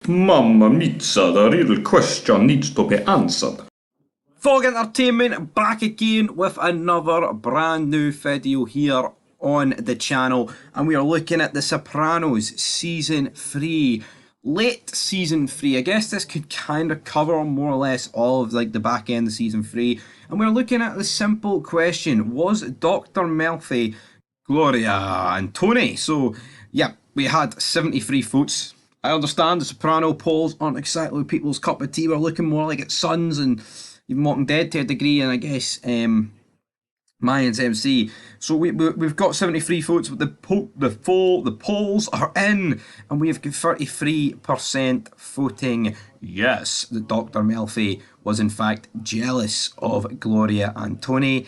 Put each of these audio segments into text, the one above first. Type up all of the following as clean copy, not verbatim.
Mamma Mitza, the real question needs to be answered. Fog Entertainment back again with another brand new video here on the channel, and we are looking at The Sopranos season 3, late season 3. I guess this could kind of cover more or less all of like the back end of season 3, and we're looking at the simple question: was Dr. Melfi, Gloria and Tony? So yeah, we had 73 votes. I understand the Soprano polls aren't exactly people's cup of tea. We're looking more like at Sons and even Walking Dead to a degree, and I guess Mayans MC. So we've got 73 votes, but the polls are in, and we have got 33% voting yes that Dr. Melfi was in fact jealous of Gloria and Tony.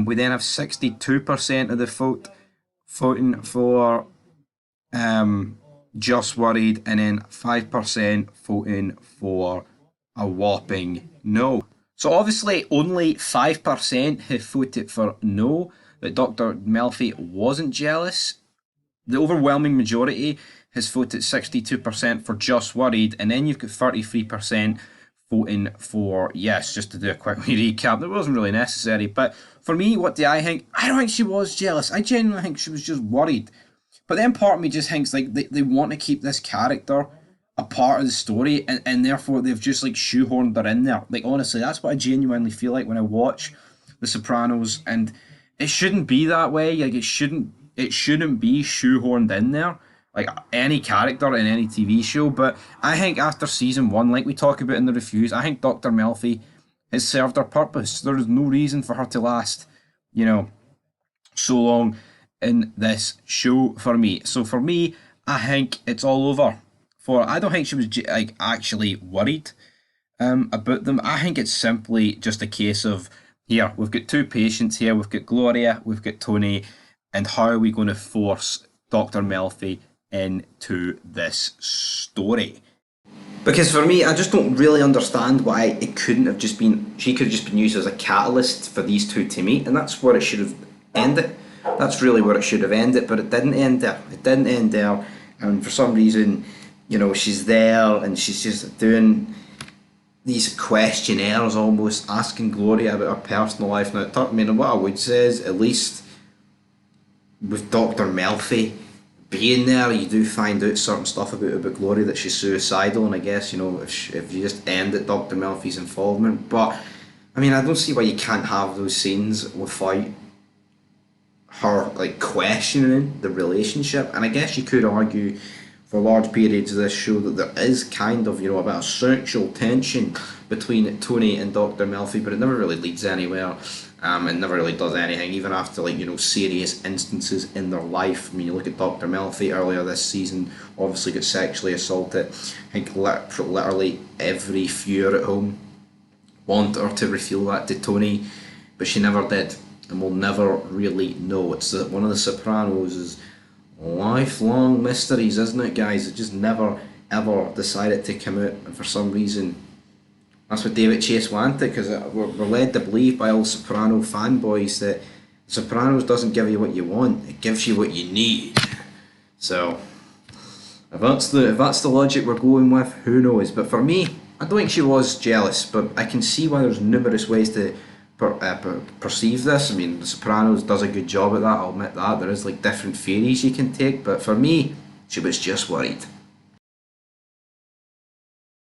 We then have 62% of the vote voting for just worried, and then 5% voting for a whopping no. So obviously only 5% have voted for no, that Dr. Melfi wasn't jealous. The overwhelming majority has voted 62% for just worried, and then you've got 33% voting for yes. Just to do a quick recap, that wasn't really necessary, but for me, what do I think? I don't think she was jealous. I genuinely think she was just worried. But then part of me just thinks like they want to keep this character a part of the story, and therefore they've just like shoehorned her in there. Like honestly, that's what I genuinely feel like when I watch The Sopranos, and it shouldn't be that way. Like it shouldn't be shoehorned in there like any character in any TV show. But I think after season 1, like we talk about in the reviews, I think Dr. Melfi has served her purpose. There is no reason for her to last, so long in this show for me. So for me, I think it's all over. I don't think she was like actually worried about them. I think it's simply just a case of, here we've got two patients here. We've got Gloria, we've got Tony, and how are we going to force Dr. Melfi into this story? Because for me, I just don't really understand why it couldn't have just been, she could have just been used as a catalyst for these two to meet, and that's where it should have ended. That's really where it should have ended, but it didn't end there. It didn't end there, and for some reason, she's there and she's just doing these questionnaires, almost asking Gloria about her personal life. Now, I mean, what I would say is, at least with Dr. Melfi being there, you do find out certain stuff about Gloria, that she's suicidal, and I guess, if you just end at Dr. Melfi's involvement. But, I mean, I don't see why you can't have those scenes without her, like, questioning the relationship. And I guess you could argue for large periods of this show that there is kind of, a bit of sexual tension between Tony and Dr. Melfi, but it never really leads anywhere. It never really does anything, even after, serious instances in their life. I mean, you look at Dr. Melfi earlier this season, obviously got sexually assaulted. I think literally every viewer at home wanted her to reveal that to Tony, but she never did, and we'll never really know. It's one of the Sopranos' lifelong mysteries, isn't it, guys? It just never ever decided to come out, and for some reason that's what David Chase wanted, because we're led to believe by all Soprano fanboys that Sopranos doesn't give you what you want, it gives you what you need. So if that's the logic we're going with, who knows? But for me, I don't think she was jealous, but I can see why there's numerous ways to perceive this. I mean, The Sopranos does a good job at that, I'll admit that. There is different theories you can take, but for me, she was just worried.